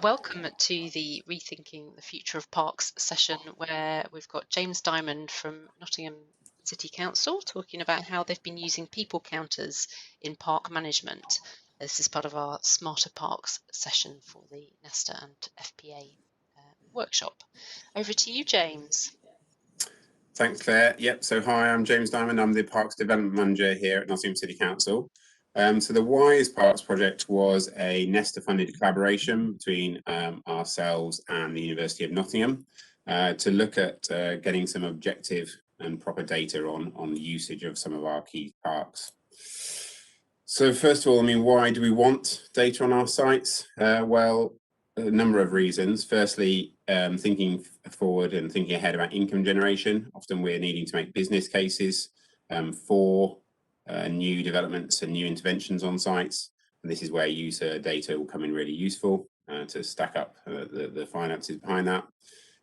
Welcome to the Rethinking the Future of Parks session, where we've got James Dymond from Nottingham City Council talking about how they've been using people counters in park management. This is part of our Smarter Parks session for the Nesta and FPA workshop. Over to you, James. Thanks, Claire. Yep, so hi, I'm James Dymond. I'm the Parks Development Manager here at Nottingham City Council. So the Wise Parks project was a Nesta-funded collaboration between ourselves and the University of Nottingham to look at getting some objective and proper data on the usage of some of our key parks. So first of all, why do we want data on our sites? Well, a number of reasons. Firstly, thinking forward and thinking ahead about income generation. Often we're needing to make business cases for new developments and new interventions on sites. And this is where user data will come in really useful to stack up the finances behind that.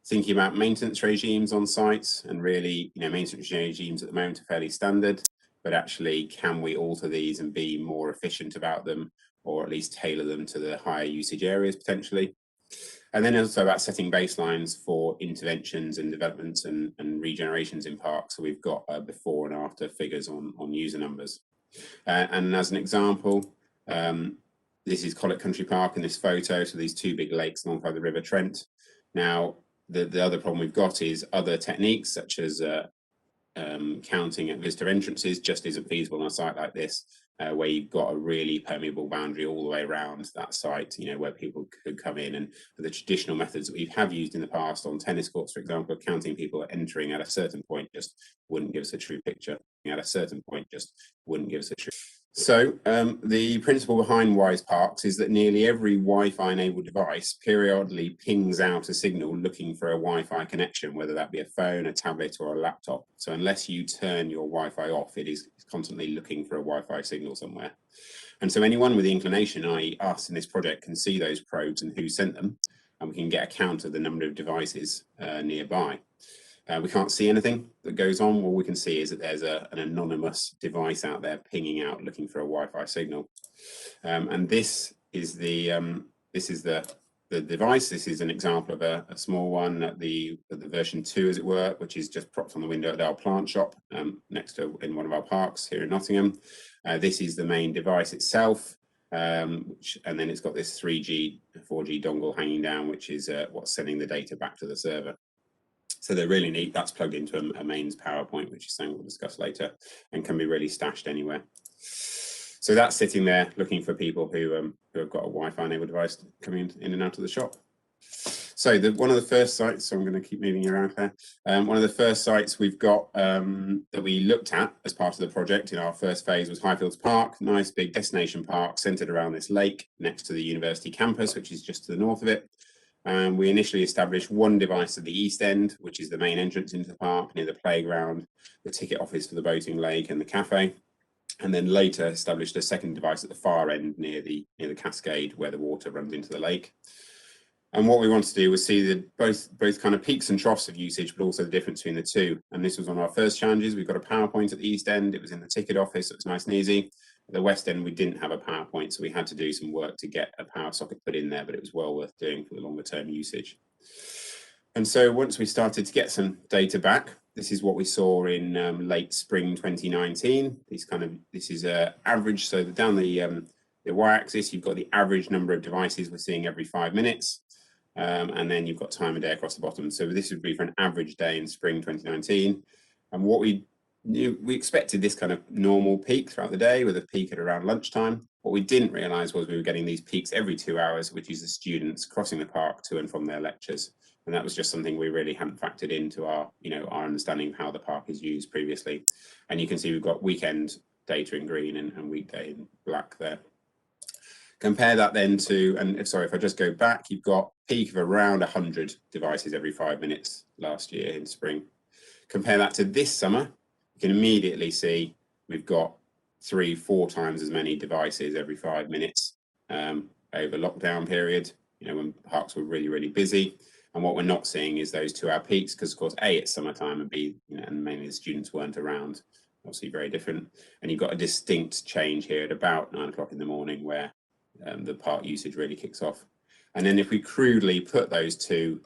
Thinking about maintenance regimes on sites, and really, maintenance regimes at the moment are fairly standard, but actually, can we alter these and be more efficient about them, or at least tailor them to the higher usage areas potentially? And then also about setting baselines for interventions and developments and regenerations in parks. So we've got before and after figures on user numbers. And as an example, this is Collet Country Park in this photo. So these two big lakes alongside the River Trent. Now, the other problem we've got is other techniques such as counting at visitor entrances just isn't feasible on a site like this, where you've got a really permeable boundary all the way around that site, where people could come in. And the traditional methods that we have used in the past on tennis courts, for example, counting people entering at a certain point just wouldn't give us a true picture. At a certain point just wouldn't give us a true. So the principle behind Wise Parks is that nearly every Wi-Fi enabled device periodically pings out a signal looking for a Wi-Fi connection, whether that be a phone, a tablet or a laptop. So unless you turn your Wi-Fi off, it is constantly looking for a Wi-Fi signal somewhere. And so anyone with the inclination, i.e. us in this project, can see those probes and who sent them, and we can get a count of the number of devices nearby. We can't see anything that goes on. All we can see is that there's an anonymous device out there pinging out looking for a Wi-Fi signal. And this is the device. This is an example of a small one at the version 2, as it were, which is just propped on the window at our plant shop next to in one of our parks here in Nottingham. This is the main device itself. And then it's got this 3G, 4G dongle hanging down, which is what's sending the data back to the server. So they're really neat. That's plugged into a mains PowerPoint, which is something we'll discuss later, and can be really stashed anywhere. So that's sitting there looking for people who have got a Wi-Fi enabled device coming in and out of the shop. So one of the first sites, so I'm going to keep moving around here. One of the first sites we've got that we looked at as part of the project in our first phase was Highfields Park, nice big destination park centered around this lake next to the university campus, which is just to the north of it. We initially established one device at the east end, which is the main entrance into the park, near the playground, the ticket office for the boating lake and the cafe. And then later established a second device at the far end near the cascade where the water runs into the lake. And what we wanted to do was see both kind of peaks and troughs of usage, but also the difference between the two. And this was one of our first challenges. We've got a PowerPoint at the east end. It was in the ticket office, so it's nice and easy. At the west end, we didn't have a PowerPoint, so we had to do some work to get a power socket put in there, but it was well worth doing for the longer term usage. And so once we started to get some data back, this is what we saw in late spring 2019. This is average, so down the y-axis, you've got the average number of devices we're seeing every 5 minutes. And then you've got time of day across the bottom. So this would be for an average day in spring 2019. And what we expected this kind of normal peak throughout the day with a peak at around lunchtime. What we didn't realize was we were getting these peaks every 2 hours, which is the students crossing the park to and from their lectures. And that was just something we really hadn't factored into our understanding of how the park is used previously. And you can see we've got weekend data in green and weekday in black there. Compare that then to, if I just go back, you've got peak of around 100 devices every 5 minutes last year in spring. Compare that to this summer, you can immediately see we've got 3-4 times as many devices every 5 minutes over lockdown period, when parks were really, really busy. And what we're not seeing is those 2 hour peaks, because of course, A, it's summertime, and B, and mainly the students weren't around, obviously very different. And you've got a distinct change here at about 9 o'clock in the morning where the park usage really kicks off. And then if we crudely put those two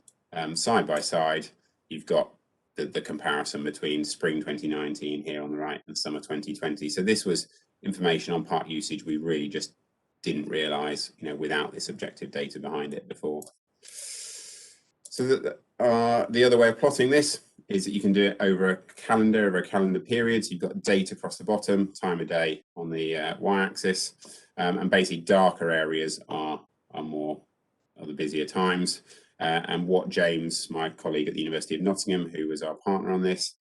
side by side, you've got the comparison between spring 2019 here on the right and summer 2020. So this was information on park usage we really just didn't realise, without this objective data behind it before. So the other way of plotting this is that you can do it over a calendar period. So you've got date across the bottom, time of day on the y-axis, and basically darker areas are the busier times. And what James, my colleague at the University of Nottingham, who was our partner on this,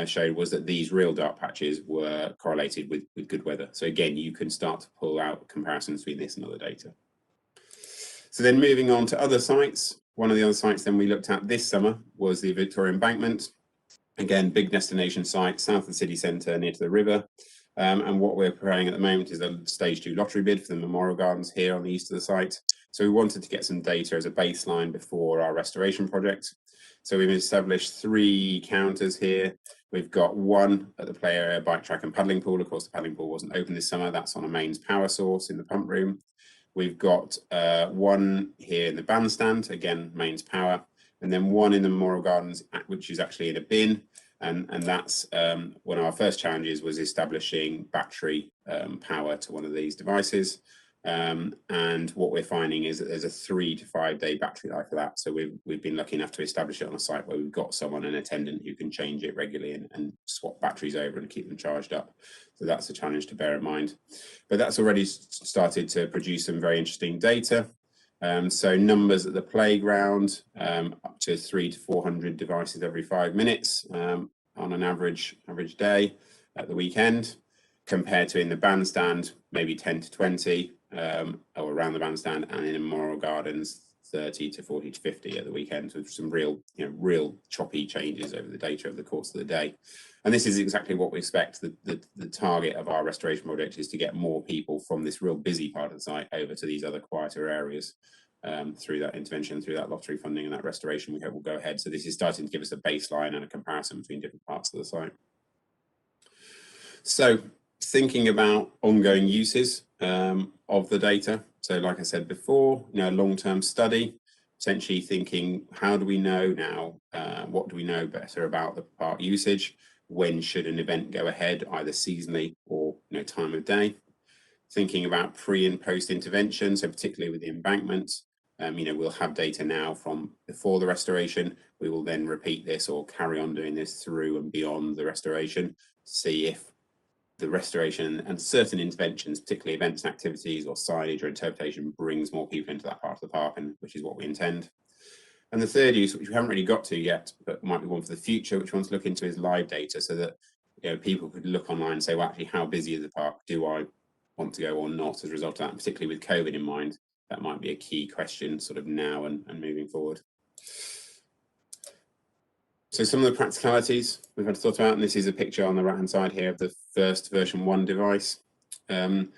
showed was that these real dark patches were correlated with good weather. So again, you can start to pull out comparisons between this and other data. So then moving on to other sites, one of the other sites then we looked at this summer was the Victoria Embankment. Again, big destination site, south of the city centre, near to the river. And what we're preparing at the moment is a stage 2 lottery bid for the Memorial Gardens here on the east of the site. So we wanted to get some data as a baseline before our restoration project. So we've established 3 counters here. We've got one at the play area, bike track and paddling pool. Of course, the paddling pool wasn't open this summer. That's on a mains power source in the pump room. We've got one here in the bandstand, again, mains power, and then one in the Memorial Gardens, which is actually in a bin. And that's one of our first challenges was establishing battery power to one of these devices. And what we're finding is that there's a 3 to 5 day battery life for that. So we've been lucky enough to establish it on a site where we've got someone, an attendant, who can change it regularly and swap batteries over and keep them charged up. So that's a challenge to bear in mind. But that's already started to produce some very interesting data. So numbers at the playground, up to 300 to 400 devices every 5 minutes on an average day at the weekend, compared to in the bandstand, maybe 10 to 20 or around the bandstand, and in Memorial Gardens, 30 to 40 to 50 at the weekend, with some real choppy changes over the data over the course of the day. And this is exactly what we expect. The target of our restoration project is to get more people from this real busy part of the site over to these other quieter areas through that intervention, through that lottery funding and that restoration. We hope will go ahead. So this is starting to give us a baseline and a comparison between different parts of the site. So thinking about ongoing uses of the data. So like I said before, long-term study, essentially thinking, how do we know now, what do we know better about the park usage? When should an event go ahead, either seasonally or time of day? Thinking about pre and post intervention, so particularly with the embankment, we'll have data now from before the restoration. We will then repeat this or carry on doing this through and beyond the restoration to see if the restoration and certain interventions, particularly events and activities or signage or interpretation, brings more people into that part of the park, and which is what we intend. And the third use, which we haven't really got to yet, but might be one for the future, which we want to look into, is live data, so that people could look online and say, well, actually, how busy is the park? Do I want to go or not as a result of that? And particularly with COVID in mind, that might be a key question sort of now and moving forward. So some of the practicalities we've had to thought about, and this is a picture on the right-hand side here of the first version 1 device. The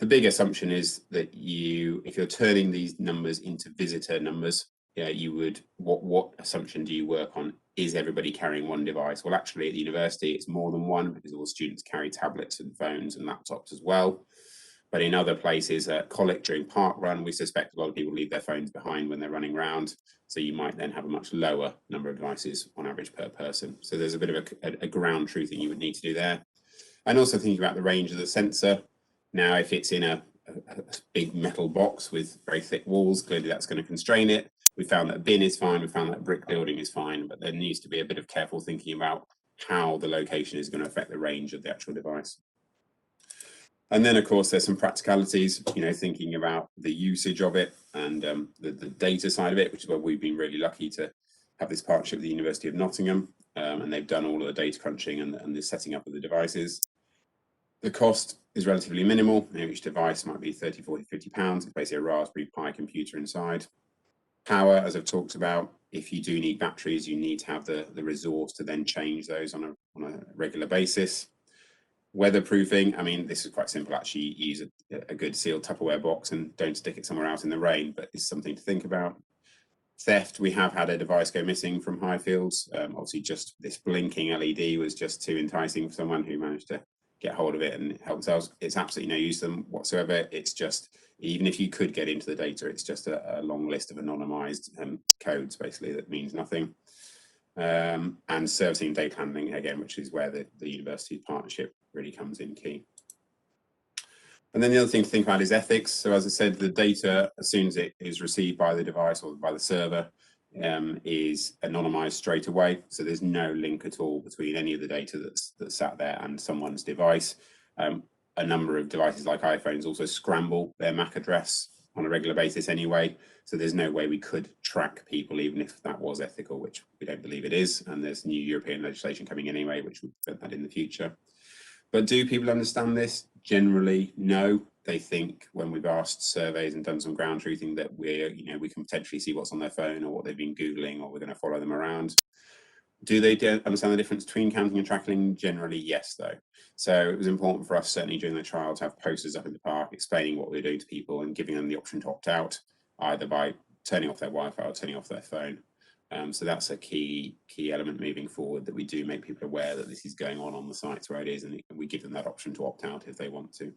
big assumption is that if you're turning these numbers into visitor numbers, what assumption do you work on? Is everybody carrying one device? Well, actually, at the university, it's more than one, because all the students carry tablets and phones and laptops as well. But in other places, at Colic during park run, we suspect a lot of people leave their phones behind when they're running around. So you might then have a much lower number of devices on average per person. So there's a bit of a ground truthing you would need to do there. And also thinking about the range of the sensor. Now, if it's in a big metal box with very thick walls, clearly that's going to constrain it. We found that a bin is fine. We found that a brick building is fine, but there needs to be a bit of careful thinking about how the location is going to affect the range of the actual device. And then, of course, there's some practicalities, thinking about the usage of it and the data side of it, which is where we've been really lucky to have this partnership with the University of Nottingham, and they've done all of the data crunching and the setting up of the devices. The cost is relatively minimal. Each device might be 30, 40, 50 pounds. It's basically a Raspberry Pi computer inside. Power, as I've talked about, if you do need batteries, you need to have the resource to then change those on a regular basis. Weatherproofing, I mean, this is quite simple actually. You use a good sealed Tupperware box and don't stick it somewhere out in the rain, but it's something to think about. Theft, we have had a device go missing from Highfields. Obviously, just this blinking LED was just too enticing for someone who managed to get hold of it and help themselves. It's absolutely no use to them whatsoever. It's just even if you could get into the data, it's just a long list of anonymized codes, basically, that means nothing. And servicing and data handling, again, which is where the university partnership really comes in key. And then the other thing to think about is ethics. So as I said, the data, as soon as it is received by the device or by the server, is anonymized straight away. So there's no link at all between any of the data that's sat there and someone's device. A number of devices like iPhones also scramble their MAC address on a regular basis anyway. So there's no way we could track people, even if that was ethical, which we don't believe it is. And there's new European legislation coming anyway, which would prevent that in the future. But do people understand this? Generally, no. They think, when we've asked surveys and done some ground truthing, that we can potentially see what's on their phone or what they've been Googling, or we're going to follow them around. Do they understand the difference between counting and tracking? Generally, yes, though. So it was important for us, certainly during the trial, to have posters up in the park explaining what we're doing to people and giving them the option to opt out, either by turning off their Wi-Fi or turning off their phone. So that's a key element moving forward, that we do make people aware that this is going on the sites where it is, and we give them that option to opt out if they want to.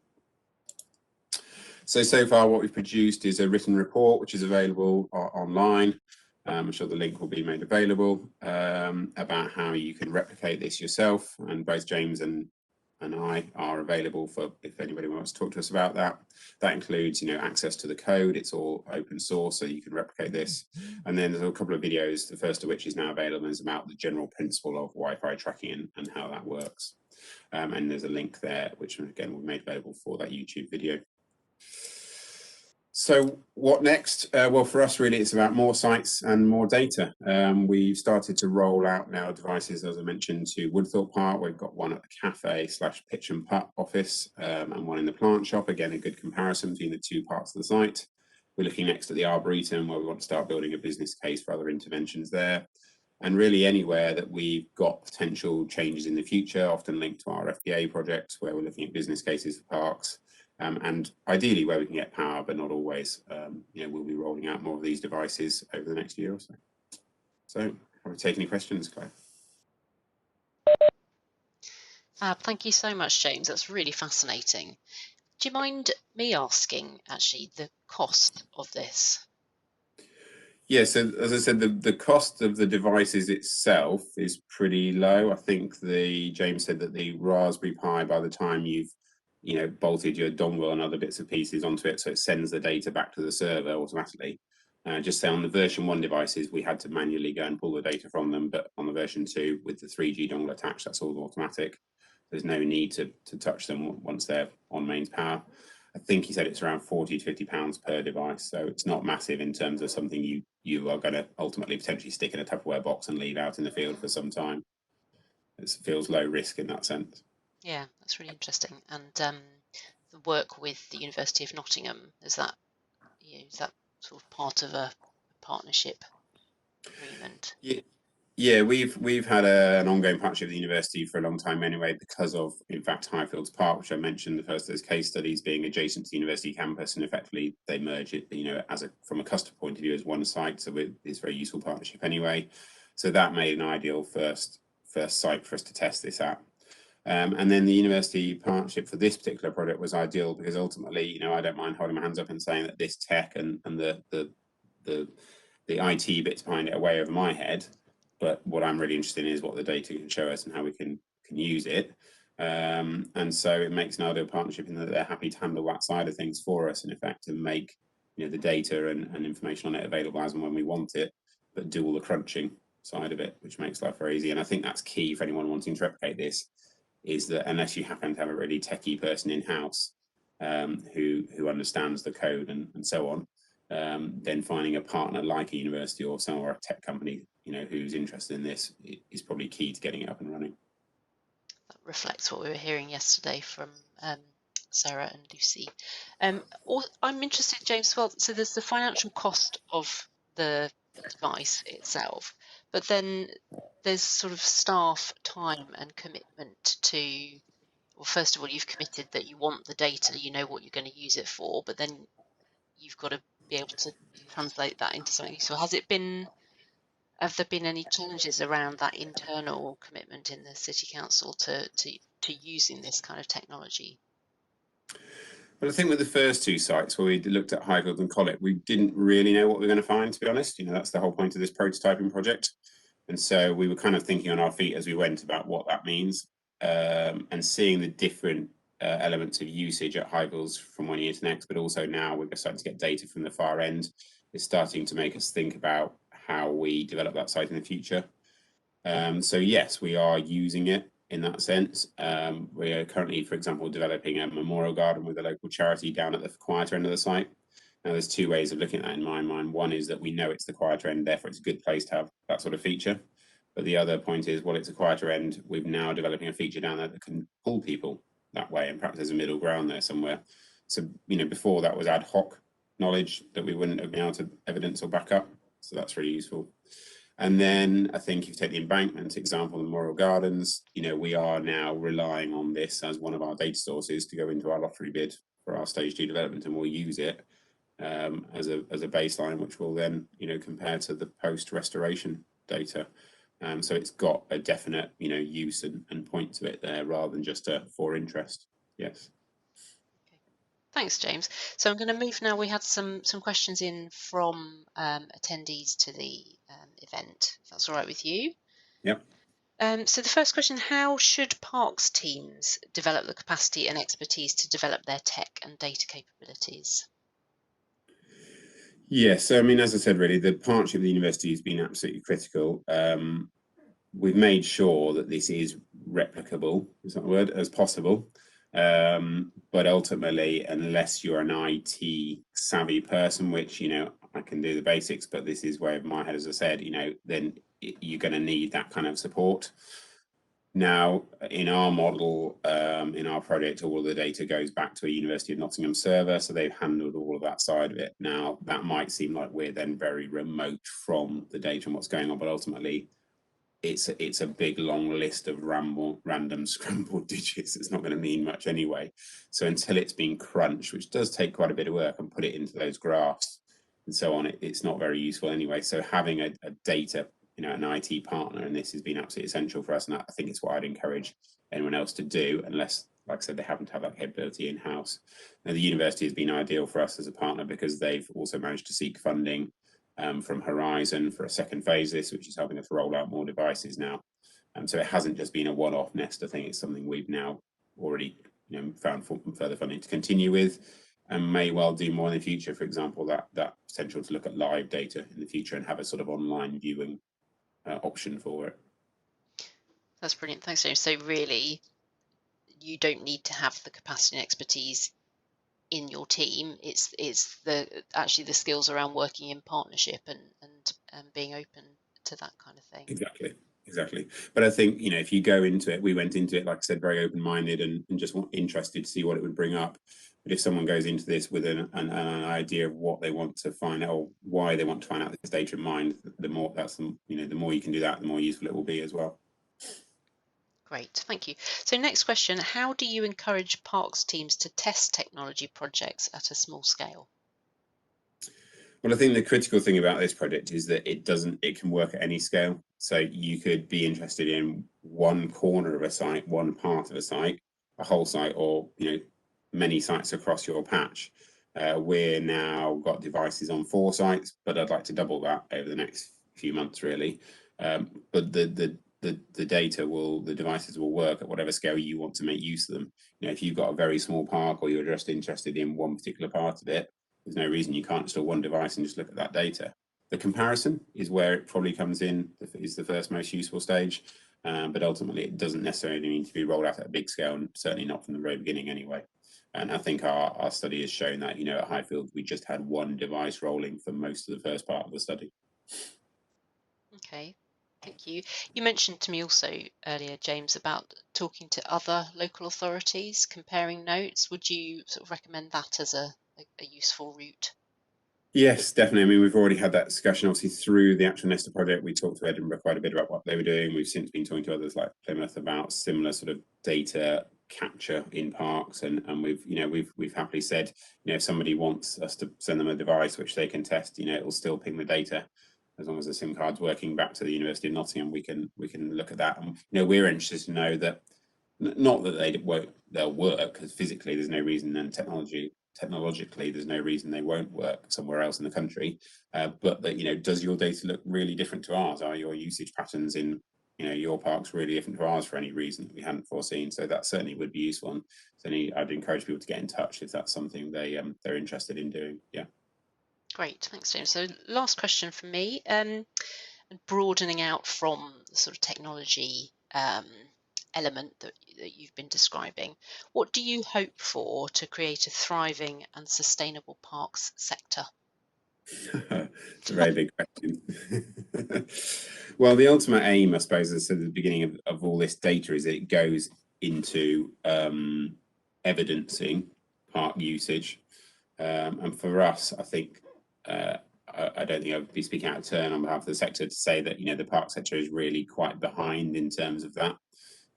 So far what we've produced is a written report, which is available online. I'm sure the link will be made available, about how you can replicate this yourself, and both James and I are available for if anybody wants to talk to us about that. That includes, access to the code. It's all open source, so you can replicate this. And then there's a couple of videos, the first of which is now available, and is about the general principle of Wi-Fi tracking and how that works. And there's a link there, which again will be made available for that YouTube video. So what next? Well, for us, really, it's about more sites and more data. We've started to roll out now devices, as I mentioned, to Woodthorpe Park. We've got one at the cafe/pitch and putt office, and one in the plant shop. Again, a good comparison between the two parts of the site. We're looking next at the Arboretum, where we want to start building a business case for other interventions there. And really anywhere that we've got potential changes in the future, often linked to our FPA project, where we're looking at business cases for parks. And ideally where we can get power, but not always. We'll be rolling out more of these devices over the next year or so. So, have we taken any questions, Claire? Thank you so much, James. That's really fascinating. Do you mind me asking, actually, the cost of this? Yeah, so as I said, the cost of the devices itself is pretty low. I think James said that the Raspberry Pi, by the time you've bolted your dongle and other bits and pieces onto it, so it sends the data back to the server automatically. Just say on the version 1 devices, we had to manually go and pull the data from them, but on the version 2, with the 3G dongle attached, that's all automatic. There's no need to touch them once they're on mains power. I think he said it's around 40 to £50 per device, so it's not massive in terms of something you are going to ultimately potentially stick in a Tupperware box and leave out in the field for some time. It feels low risk in that sense. Yeah, that's really interesting. And the work with the University of Nottingham, is that sort of part of a partnership agreement? Yeah, we've had an ongoing partnership with the university for a long time anyway, because of, in fact, Highfields Park, which I mentioned, the first of those case studies being adjacent to the university campus, and effectively they merge it, from a customer point of view, as one site. So it's a very useful partnership anyway. So that made an ideal first site for us to test this at. And then the university partnership for this particular project was ideal because ultimately, I don't mind holding my hands up and saying that this tech and the IT bits behind it are way over my head. But what I'm really interested in is what the data can show us and how we can use it. And so it makes an ideal partnership in that they're happy to handle that side of things for us, in effect, and make the data and information on it available as and when we want it, but do all the crunching side of it, which makes life very easy. And I think that's key for anyone wanting to replicate this, is that unless you happen to have a really techie person in-house who understands the code and so on, then finding a partner like a university or a tech company, who's interested in this is probably key to getting it up and running. That reflects what we were hearing yesterday from Sara and Lucy. I'm interested, James, as well. So there's the financial cost of the device itself, but then there's sort of staff time and commitment to, well, first of all, you've committed that you want the data, you know what you're going to use it for, but then you've got to be able to translate that into something. So have there been any challenges around that internal commitment in the city council to using this kind of technology? But I think with the first two sites where we looked at Highfields and Collet, we didn't really know what we were going to find, to be honest. That's the whole point of this prototyping project. And so we were kind of thinking on our feet as we went about what that means, and seeing the different elements of usage at Highfields from one year to next, but also now we're starting to get data from the far end. It's starting to make us think about how we develop that site in the future. So yes, we are using it in that sense. We are currently, for example, developing a memorial garden with a local charity down at the quieter end of the site. Now, there's two ways of looking at that in my mind. One is that we know it's the quieter end, therefore it's a good place to have that sort of feature. But the other point is, well, it's a quieter end. We're now developing a feature down there that can pull people that way, and perhaps there's a middle ground there somewhere. So, before that was ad hoc knowledge that we wouldn't have been able to evidence or back up. So that's really useful. And then I think if you take the Embankment example, the Memorial Gardens, we are now relying on this as one of our data sources to go into our lottery bid for our stage 2 development, and we'll use it as a baseline, which will then compare to the post restoration data. So it's got a definite use and point to it there, rather than just for interest. Yes. Thanks, James. So I'm going to move now. We had some questions in from attendees to the event, if that's all right with you. Yep. So the first question, how should parks teams develop the capacity and expertise to develop their tech and data capabilities? Yes, I mean, as I said, really, the partnership with the university has been absolutely critical. We've made sure that this is replicable, is that a word, as possible. But ultimately, unless you're an IT savvy person, which, I can do the basics, but this is where my head, as I said, then you're going to need that kind of support. Now, in our model, in our project, all of the data goes back to a University of Nottingham server, so they've handled all of that side of it. Now, that might seem like we're then very remote from the data and what's going on, but ultimately, it's a big long list of random scrambled digits. It's not going to mean much anyway. So until it's been crunched, which does take quite a bit of work, and put it into those graphs and so on, it's not very useful anyway. So having a data, an IT partner, and this has been absolutely essential for us, and I think it's what I'd encourage anyone else to do, unless, like I said, they happen to have that capability in-house. Now, the university has been ideal for us as a partner because they've also managed to seek funding from Horizon for a second phase of this, which is helping us roll out more devices now. So it hasn't just been a one-off Nesta thing. It's something we've now already found further funding to continue with, and may well do more in the future. For example, that potential to look at live data in the future and have a sort of online viewing option for it. That's brilliant. Thanks, James. So really, you don't need to have the capacity and expertise in your team. It's actually the skills around working in partnership and being open to that kind of thing. Exactly. But I think, if you go into it, we went into it, like I said, very open-minded and just interested to see what it would bring up. But if someone goes into this with an idea of what they want to find out, or why they want to find out this data in mind, the more the more you can do that, the more useful it will be as well. Great, thank you. So next question, how do you encourage parks teams to test technology projects at a small scale? Well, I think the critical thing about this project is that it can work at any scale. So you could be interested in one corner of a site, one part of a site, a whole site, or many sites across your patch. We're now got devices on 4 sites, but I'd like to double that over the next few months, really. But the devices will work at whatever scale you want to make use of them. If you've got a very small park, or you're just interested in one particular part of it, there's no reason you can't install one device and just look at that data. The comparison is where it probably comes in, is the first most useful stage, but ultimately it doesn't necessarily need to be rolled out at a big scale, and certainly not from the very beginning anyway. And I think our study has shown that, at Highfields, we just had one device rolling for most of the first part of the study. Okay, thank you. You mentioned to me also earlier, James, about talking to other local authorities, comparing notes. Would you sort of recommend that as a useful route? Yes, definitely. I mean, we've already had that discussion, obviously, through the actual Nesta project. We talked to Edinburgh quite a bit about what they were doing. We've since been talking to others like Plymouth about similar sort of data capture in parks, and we've happily said, if somebody wants us to send them a device which they can test, it'll still ping the data as long as the SIM card's working back to the University of Nottingham. We can look at that, and we're interested to know that not that they'll work, because physically there's no reason, and technologically there's no reason they won't work somewhere else in the country, but that, does your data look really different to ours? Are your usage patterns in your parks really different to ours for any reason that we hadn't foreseen? So that certainly would be useful, and certainly I'd encourage people to get in touch if that's something they're interested in doing. Yeah. Great, thanks, James. So last question from me, and broadening out from the sort of technology element that you've been describing, what do you hope for to create a thriving and sustainable parks sector? It's a very big question. Well, the ultimate aim, I suppose, as I said at the beginning of all this data, is it goes into evidencing park usage. And for us, I think, I don't think I would be speaking out of turn on behalf of the sector to say that, the park sector is really quite behind in terms of that.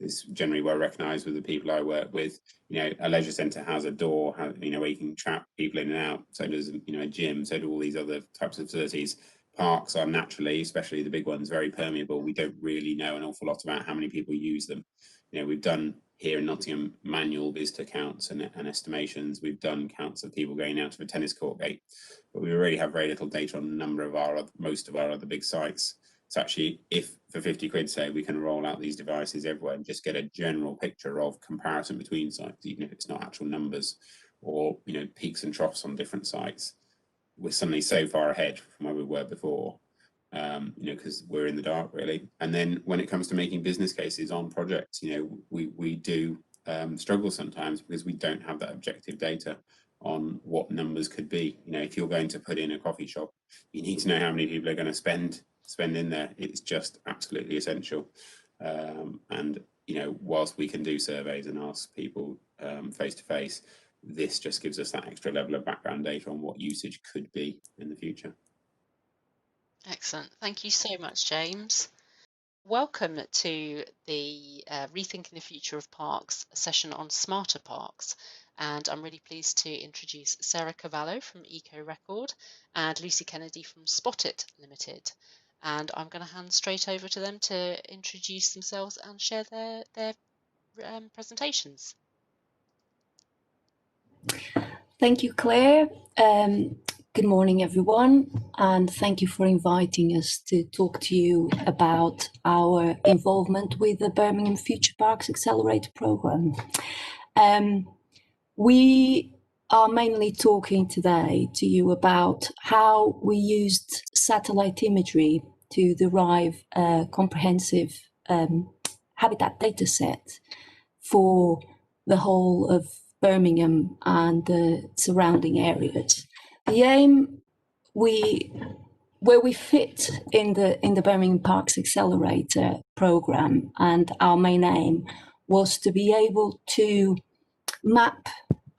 It's generally well recognised with the people I work with. A leisure centre has a door, where you can trap people in and out. So does, a gym. So do all these other types of facilities. Parks are naturally, especially the big ones, very permeable. We don't really know an awful lot about how many people use them. We've done here in Nottingham manual visitor counts and estimations. We've done counts of people going out to a tennis court gate, but we already have very little data on a number of most of our other big sites. So actually, if for 50 quid, say, we can roll out these devices everywhere and just get a general picture of comparison between sites, even if it's not actual numbers or, peaks and troughs on different sites, we're suddenly so far ahead from where we were before, because we're in the dark, really. And then when it comes to making business cases on projects, we do struggle sometimes because we don't have that objective data on what numbers could be. If you're going to put in a coffee shop, you need to know how many people are going to spend in there. It's just absolutely essential. And whilst we can do surveys and ask people face to face, this just gives us that extra level of background data on what usage could be in the future. Excellent. Thank you so much, James. Welcome to the Rethinking the Future of Parks session on smarter parks. And I'm really pleased to introduce Sara Cavalho from Eco Record and Lucy Kennedy from Spot It Limited. And I'm going to hand straight over to them to introduce themselves and share their presentations. Thank you, Claire. Good morning, everyone, and thank you for inviting us to talk to you about our involvement with the Birmingham Future Parks Accelerator Programme. We are mainly talking today to you about how we used satellite imagery to derive a comprehensive habitat data set for the whole of Birmingham and the surrounding areas. The aim where we fit in the Birmingham Parks Accelerator Programme, and our main aim was to be able to map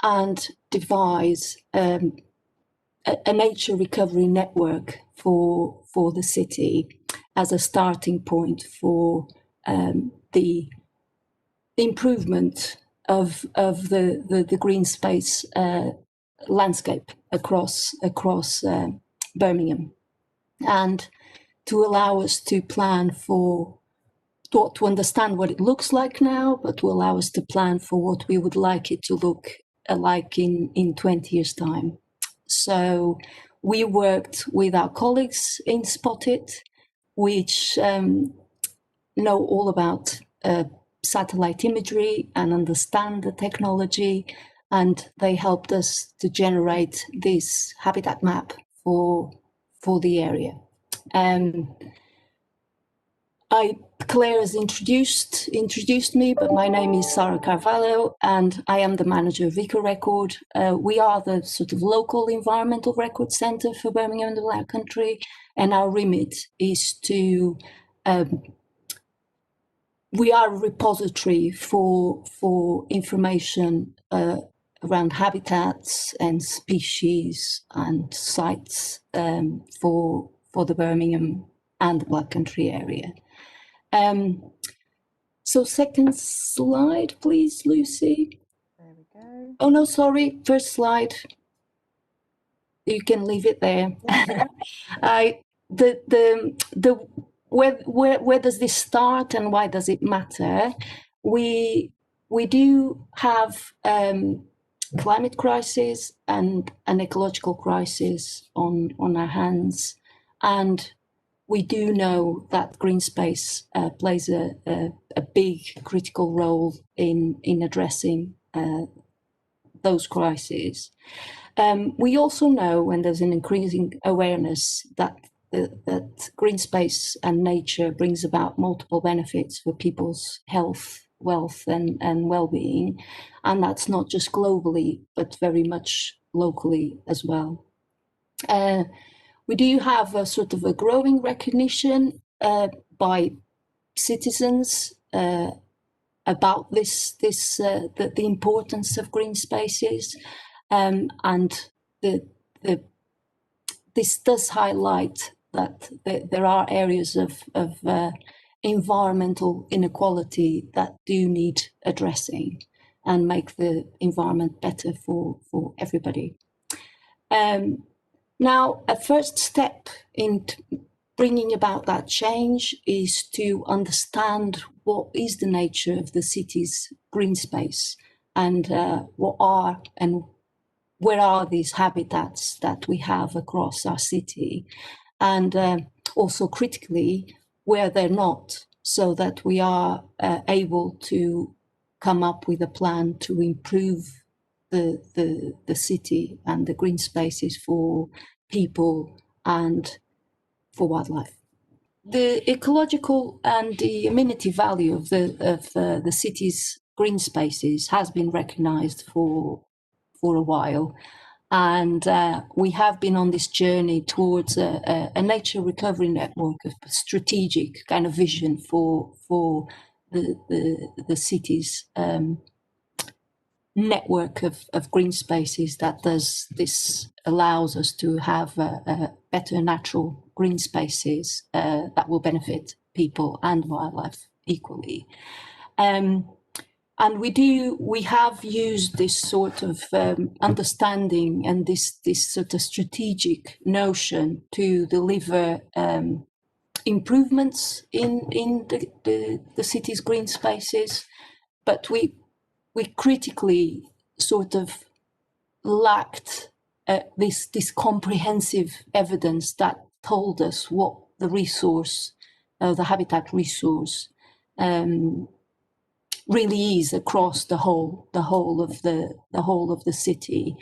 and devise a nature recovery network for the city as a starting point for the improvement of the green space landscape across Birmingham, and to allow us to plan to understand what it looks like now, but to allow us to plan for what we would like it to look like in 20 years' time. So we worked with our colleagues in Spot It, which know all about satellite imagery and understand the technology, and they helped us to generate this habitat map for the area. Claire has introduced me, but my name is Sara Cavalho, and I am the manager of Eco Record. We are the sort of local environmental record centre for Birmingham and the Black Country, and our remit is to we are a repository for information around habitats and species and sites for the Birmingham and the Black Country area. So second slide, please, Lucy. There we go. Oh no, sorry, first slide. You can leave it there. Where does this start and why does it matter? We we do have climate crisis and an ecological crisis on our hands, and we do know that green space plays a big critical role in addressing those crises. We also know, and there's an increasing awareness, that green space and nature brings about multiple benefits for people's health, wealth, and well-being, and that's not just globally, but very much locally as well. We do have a sort of a growing recognition by citizens about the importance of green spaces, and this does highlight that there are areas of environmental inequality that do need addressing and make the environment better for everybody. Now, a first step in bringing about that change is to understand what is the nature of the city's green space, and what are and where are these habitats that we have across our city, and also critically where they're not, so that we are able to come up with a plan to improve the city and the green spaces for people and for wildlife. The ecological and the amenity value of the city's green spaces has been recognised for a while, and we have been on this journey towards a nature recovery network, of strategic kind of vision for the city's network of green spaces that allows us to have better natural green spaces that will benefit people and wildlife equally. And we have used this sort of understanding and this sort of strategic notion to deliver improvements in the city's green spaces, but we critically sort of lacked this comprehensive evidence that told us what the resource, the habitat resource, really is across the whole of the city,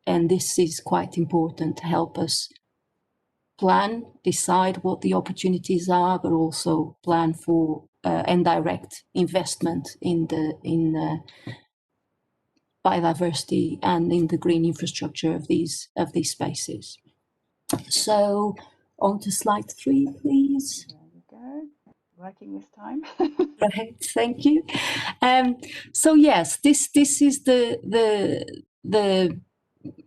and this is quite important to help us plan, decide what the opportunities are, but also plan for and direct investment in biodiversity and in the green infrastructure of these spaces. So on to slide 3, please. There we go. Working this time. Right, thank you. So yes, this is the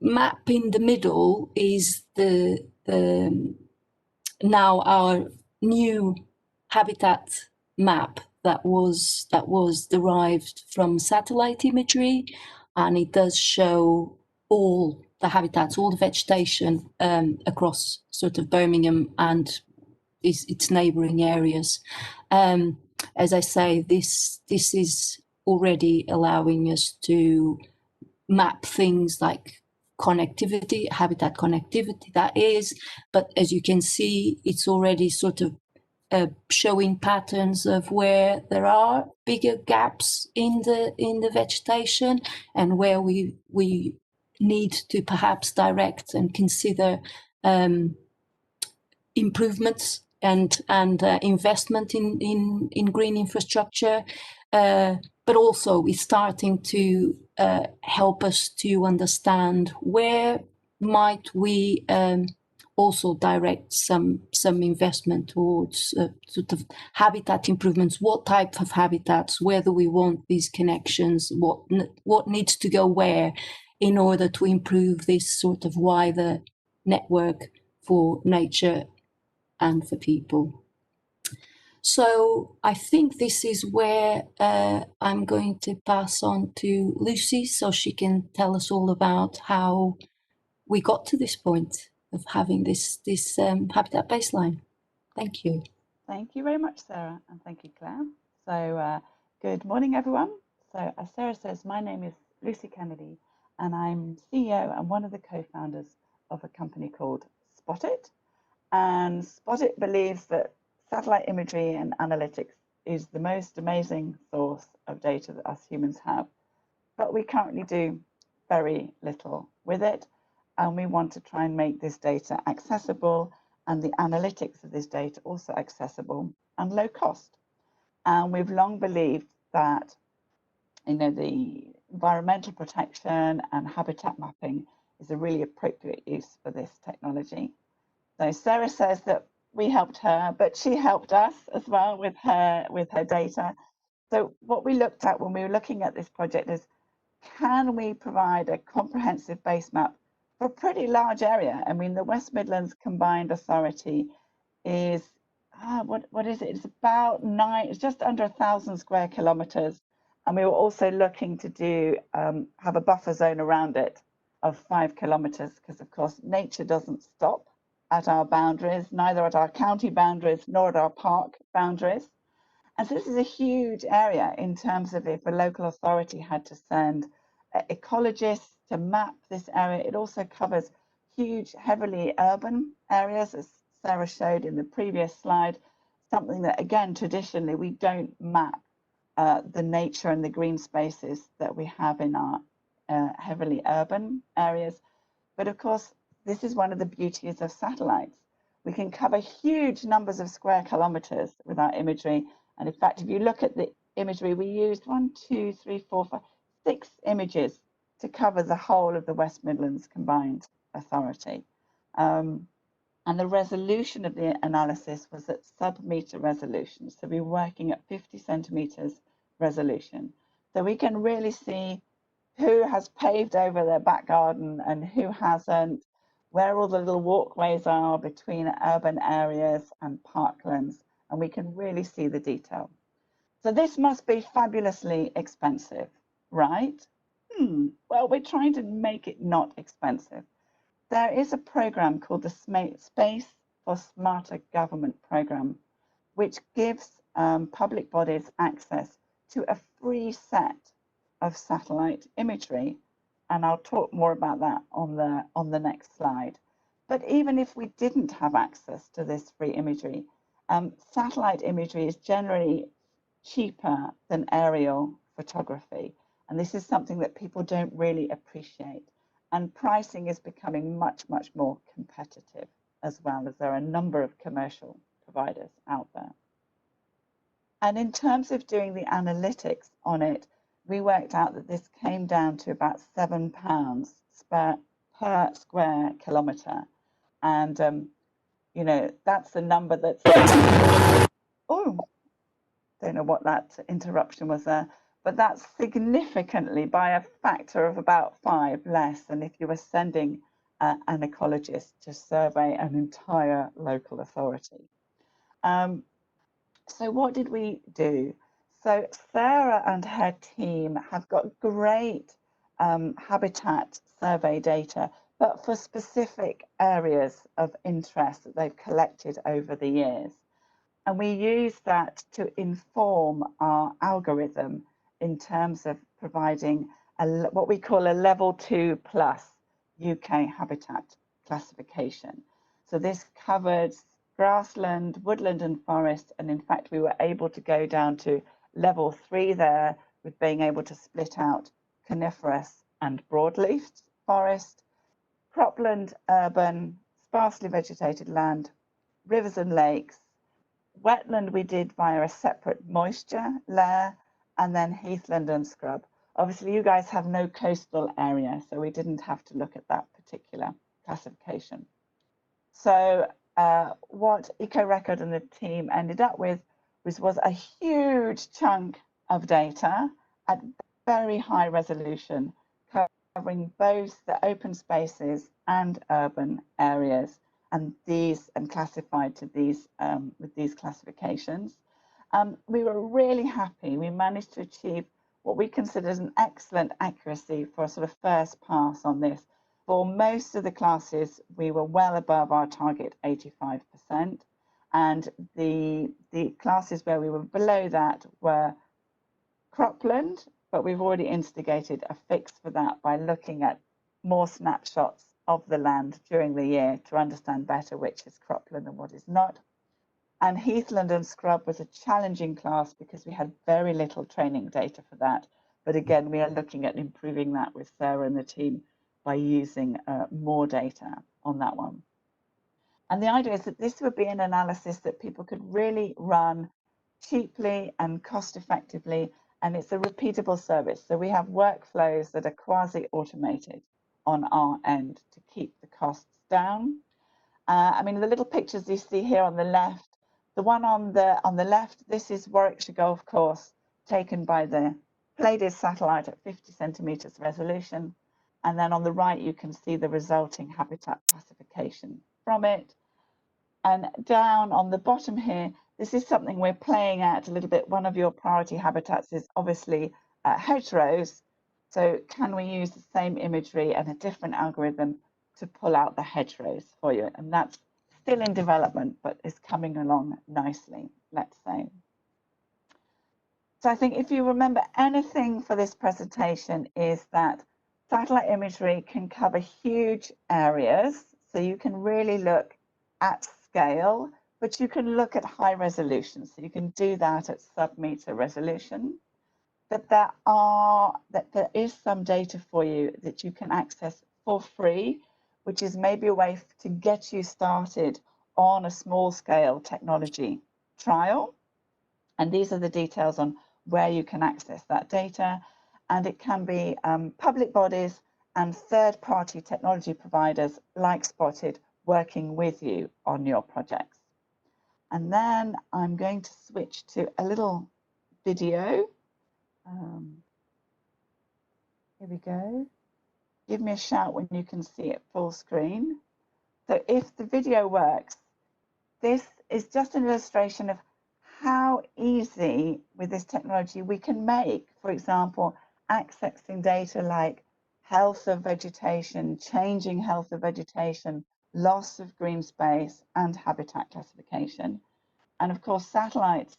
map in the middle is the now our new habitat map that was derived from satellite imagery, and it does show all the habitats, all the vegetation across sort of Birmingham and its neighbouring areas. As I say, this is already allowing us to map things like connectivity, habitat connectivity, that is, but as you can see, it's already sort of showing patterns of where there are bigger gaps in the vegetation, and where we need to perhaps direct and consider improvements and investment in green infrastructure, but also is starting to help us to understand where might we also direct some investment towards sort of habitat improvements. What type of habitats? Where do we want these connections? What needs to go where in order to improve this sort of wider network for nature and for people? So I think this is where I'm going to pass on to Lucy, so she can tell us all about how we got to this point of having this habitat baseline. Thank you. Thank you very much, Sarah, and thank you, Claire. So good morning, everyone. So as Sarah says, my name is Lucy Kennedy, and I'm CEO and one of the co-founders of a company called Spottit. And Spottit believes that satellite imagery and analytics is the most amazing source of data that us humans have. But we currently do very little with it, and we want to try and make this data accessible and the analytics of this data also accessible and low cost. And we've long believed that the environmental protection and habitat mapping is a really appropriate use for this technology. So Sarah says that we helped her, but she helped us as well with her data. So what we looked at when we were looking at this project is, can we provide a comprehensive base map for a pretty large area? I mean, the West Midlands Combined Authority is, what is it? It's about it's just under 1,000 square kilometres. And we were also looking to do have a buffer zone around it of 5 kilometres, because of course nature doesn't stop at our boundaries, neither at our county boundaries nor at our park boundaries. And so this is a huge area in terms of if a local authority had to send ecologists to map this area. It also covers huge, heavily urban areas, as Sarah showed in the previous slide, something that, again, traditionally we don't map the nature and the green spaces that we have in our heavily urban areas. But of course, this is one of the beauties of satellites. We can cover huge numbers of square kilometres with our imagery. And in fact, if you look at the imagery, we used 6 images to cover the whole of the West Midlands Combined Authority. And the resolution of the analysis was at sub-metre resolution. So we're working at 50 centimetres resolution. So we can really see who has paved over their back garden and who hasn't, where all the little walkways are between urban areas and parklands, and we can really see the detail. So this must be fabulously expensive, right? Well, we're trying to make it not expensive. There is a program called the Space for Smarter Government program, which gives public bodies access to a free set of satellite imagery, and I'll talk more about that on the next slide. But even if we didn't have access to this free imagery, satellite imagery is generally cheaper than aerial photography, and this is something that people don't really appreciate. And pricing is becoming much, much more competitive as well, as there are a number of commercial providers out there. And in terms of doing the analytics on it, we worked out that this came down to about £7 per square kilometre. And, that's the number that's... Oh, don't know what that interruption was there. But that's significantly, by a factor of about 5, less than if you were sending an ecologist to survey an entire local authority. So what did we do? So Sara and her team have got great habitat survey data, but for specific areas of interest that they've collected over the years. And we use that to inform our algorithm in terms of providing what we call a level 2+ UK habitat classification. So this covered grassland, woodland and forest, and in fact we were able to go down to level 3 there, with being able to split out coniferous and broadleaf forest, cropland, urban, sparsely vegetated land, rivers and lakes. Wetland we did via a separate moisture layer, and then heathland and scrub. Obviously you guys have no coastal area, so we didn't have to look at that particular classification. So what EcoRecord and the team ended up with was a huge chunk of data at very high resolution, covering both the open spaces and urban areas, and classified to these with these classifications. We were really happy. We managed to achieve what we consider as an excellent accuracy for a sort of first pass on this. For most of the classes, we were well above our target 85%, and the classes where we were below that were cropland, but we've already instigated a fix for that by looking at more snapshots of the land during the year to understand better which is cropland and what is not. And heathland and scrub was a challenging class because we had very little training data for that. But again, we are looking at improving that with Sara and the team by using more data on that one. And the idea is that this would be an analysis that people could really run cheaply and cost effectively, and it's a repeatable service. So we have workflows that are quasi-automated on our end to keep the costs down. I mean, the little pictures you see here on the left, the one on the left, this is Warwickshire Golf Course taken by the Pleiades satellite at 50 centimeters resolution. And then on the right, you can see the resulting habitat classification from it. And down on the bottom here, this is something we're playing at a little bit. One of your priority habitats is obviously hedgerows. So can we use the same imagery and a different algorithm to pull out the hedgerows for you? And that's still in development, but is coming along nicely, let's say. So I think if you remember anything for this presentation is that satellite imagery can cover huge areas. So you can really look at scale, but you can look at high resolution. So you can do that at sub-meter resolution. That there is some data for you that you can access for free, which is maybe a way to get you started on a small scale technology trial. And these are the details on where you can access that data. And it can be public bodies and third-party technology providers like Spotted working with you on your projects. And then I'm going to switch to a little video. Here we go. Give me a shout when you can see it full screen. So if the video works, this is just an illustration of how easy with this technology we can make, for example, accessing data like health of vegetation, changing health of vegetation, loss of green space, and habitat classification. And of course, satellites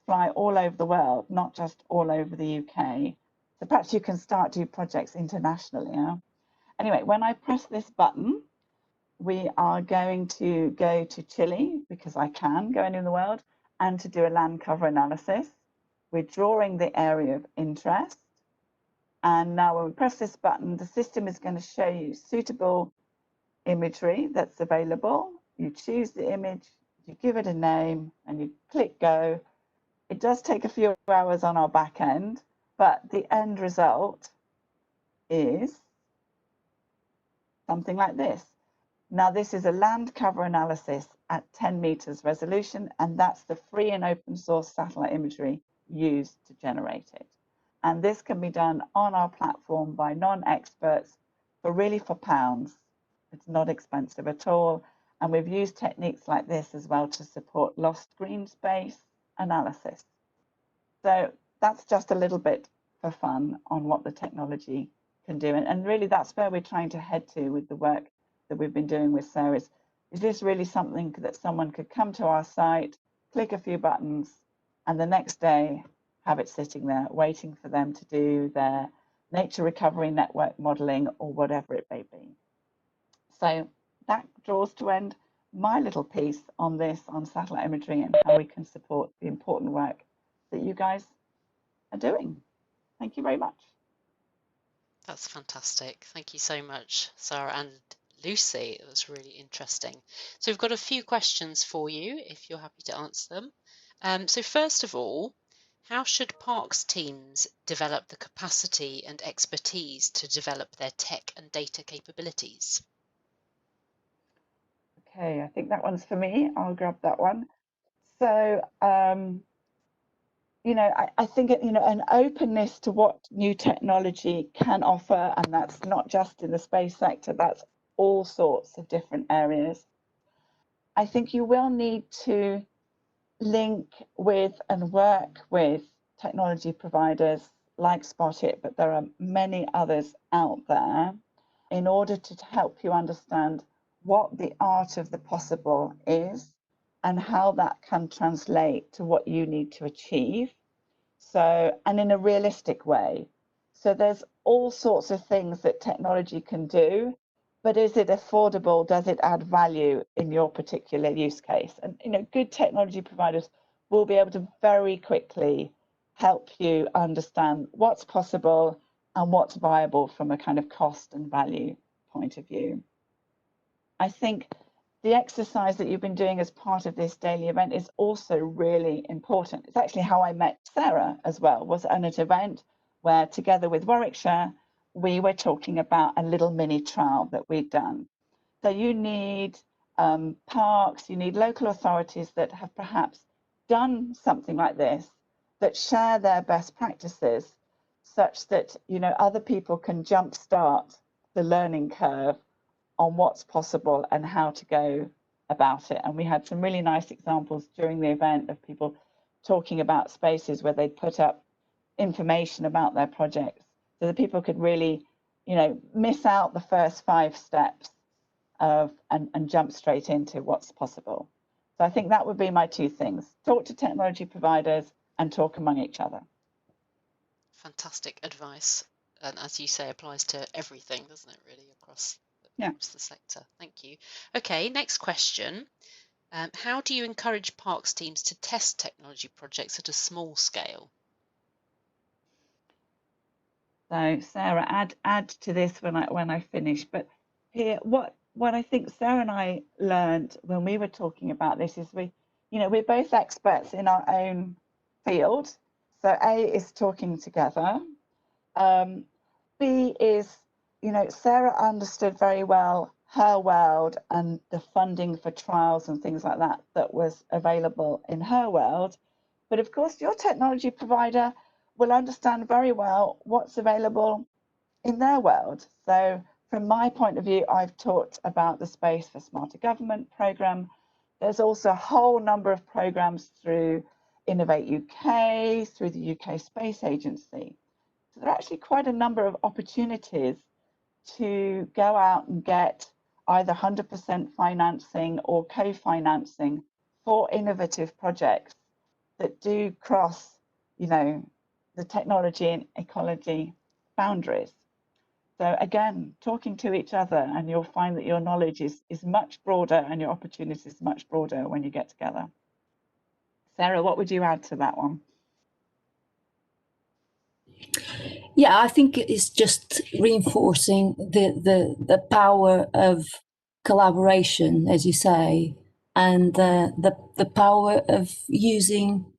fly all over the world, not just all over the UK. So perhaps you can start to do projects internationally. Yeah? Anyway, when I press this button, we are going to go to Chile, because I can go anywhere in the world, and to do a land cover analysis. We're drawing the area of interest. And now when we press this button, the system is going to show you suitable imagery that's available. You choose the image, you give it a name, and you click go. It does take a few hours on our back end, but the end result is something like this. Now, this is a land cover analysis at 10 meters resolution, and that's the free and open source satellite imagery used to generate it. And this can be done on our platform by non-experts for pounds. It's not expensive at all. And we've used techniques like this as well to support lost green space analysis. So that's just a little bit for fun on what the technology can do. And really, that's where we're trying to head to with the work that we've been doing with Sara. Is this really something that someone could come to our site, click a few buttons, and the next day have it sitting there waiting for them to do their nature recovery network modeling or whatever it may be? So that draws to end my little piece on this, on satellite imagery and how we can support the important work that you guys are doing. Thank you very much. That's fantastic. Thank you so much, Sara and Lucy. It was really interesting. So we've got a few questions for you, if you're happy to answer them. So first of all, how should parks teams develop the capacity and expertise to develop their tech and data capabilities? Okay, I think that one's for me. I'll grab that one. So, I think, an openness to what new technology can offer, and that's not just in the space sector, that's all sorts of different areas. I think you will need to link with and work with technology providers like Spotted, but there are many others out there in order to help you understand what the art of the possible is and how that can translate to what you need to achieve. So, and in a realistic way. So there's all sorts of things that technology can do, but is it affordable? Does it add value in your particular use case? And, you know, good technology providers will be able to very quickly help you understand what's possible and what's viable from a kind of cost and value point of view. I think the exercise that you've been doing as part of this daily event is also really important. It's actually how I met Sara as well, was at an event where together with Warwickshire, we were talking about a little mini trial that we'd done. So you need parks, you need local authorities that have perhaps done something like this, that share their best practices such that, you know, other people can jumpstart the learning curve on what's possible and how to go about it. And we had some really nice examples during the event of people talking about spaces where they'd put up information about their projects so that people could really, you know, miss out the first 5 steps of and jump straight into what's possible. So I think that would be my 2 things: talk to technology providers and talk among each other. Fantastic advice. And as you say, applies to everything, doesn't it, really, across the sector. Thank you. Okay, next question. How do you encourage parks teams to test technology projects at a small scale? So Sara, add to this when I finish. But here, what I think Sara and I learned when we were talking about this is we're both experts in our own field. So A is talking together. B is, you know, Sara understood very well her world and the funding for trials and things like that was available in her world. But of course, your technology provider will understand very well what's available in their world. So from my point of view, I've talked about the Space for Smarter Government programme. There's also a whole number of programmes through Innovate UK, through the UK Space Agency. So there are actually quite a number of opportunities to go out and get either 100% financing or co-financing for innovative projects that do cross, you know, the technology and ecology boundaries. So again, talking to each other, and you'll find that your knowledge is much broader and your opportunities much broader when you get together. Sara, what would you add to that one? Yeah, I think it's just reinforcing the power of collaboration, as you say, and the power of using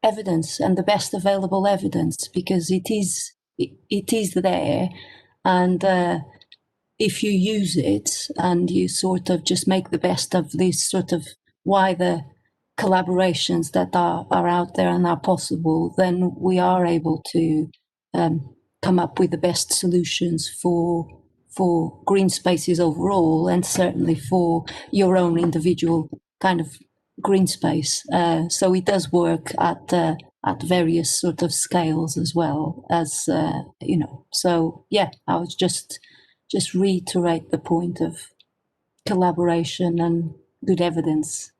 evidence and the best available evidence, because it is there, and if you use it and you sort of just make the best of these sort of wider collaborations that are out there and are possible, then we are able to come up with the best solutions for green spaces overall, and certainly for your own individual kind of green space. So it does work at various sort of scales as well as you know. So yeah, I was just reiterate the point of collaboration and good evidence.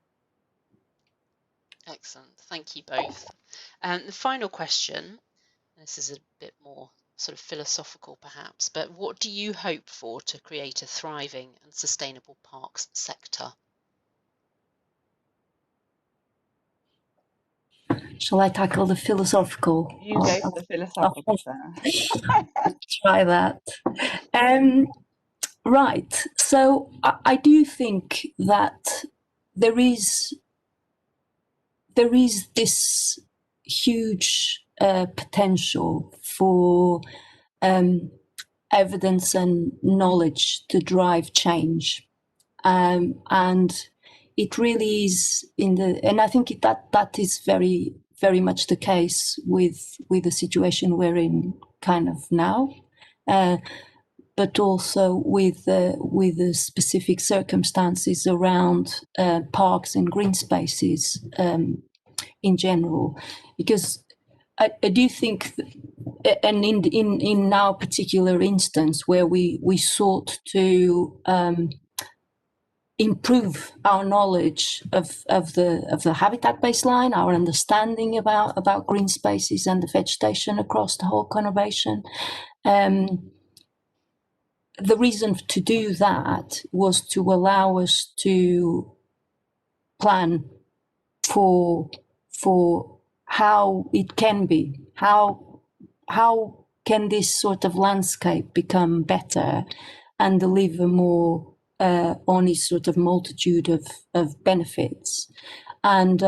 Excellent. Thank you both. The final question, this is a bit more sort of philosophical perhaps, but what do you hope for to create a thriving and sustainable parks sector? Shall I tackle the philosophical? You go for the philosophical, Sara. Try that. Right. So I do think that there is this huge potential for evidence and knowledge to drive change, and it really is and I think that is very, very much the case with the situation we're in kind of now, but also with the specific circumstances around parks and green spaces in general, because I do think, and in our particular instance where we sought to improve our knowledge of the habitat baseline, our understanding about green spaces and the vegetation across the whole conurbation. The reason to do that was to allow us to plan for how it can be, how can this sort of landscape become better and deliver more on its sort of multitude of benefits. And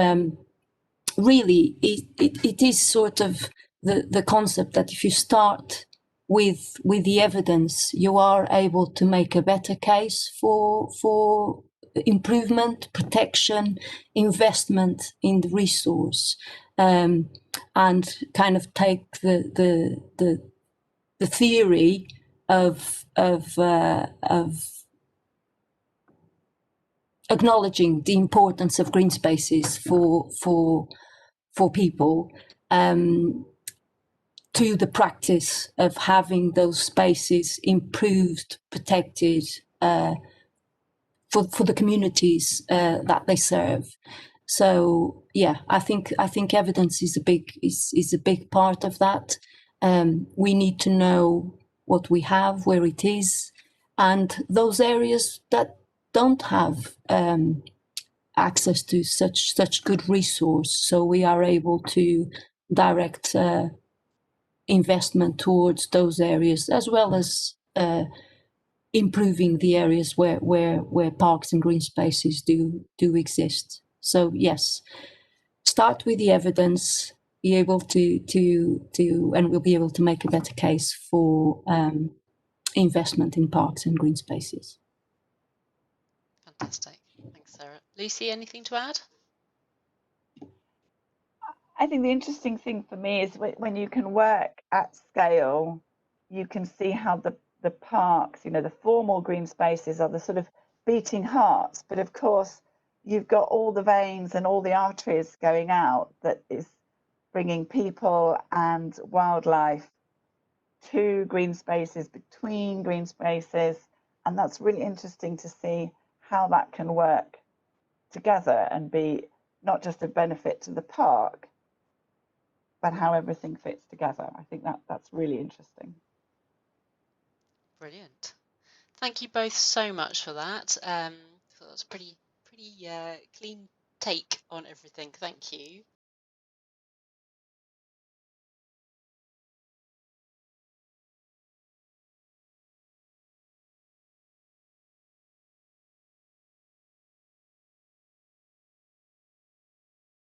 really, it is sort of the concept that if you start with the evidence, you are able to make a better case for improvement, protection, investment in the resource, and kind of take the theory of acknowledging the importance of green spaces for people, to the practice of having those spaces improved, protected for the communities that they serve. So yeah, I think evidence is a big part of that. We need to know what we have, where it is, and those areas that don't have access to such good resource, so we are able to direct investment towards those areas, as well as improving the areas where parks and green spaces do exist. So yes, start with the evidence, be able to and we'll be able to make a better case for investment in parks and green spaces. Fantastic. Thanks, Sarah. Lucy, anything to add? I think the interesting thing for me is when you can work at scale, you can see how the parks, the formal green spaces are the sort of beating hearts. But of course, you've got all the veins and all the arteries going out that is bringing people and wildlife to green spaces, between green spaces. And that's really interesting to see how that can work together and be not just a benefit to the park, but how everything fits together. I think that's really interesting. Brilliant. Thank you both so much for that. That was pretty clean take on everything. Thank you.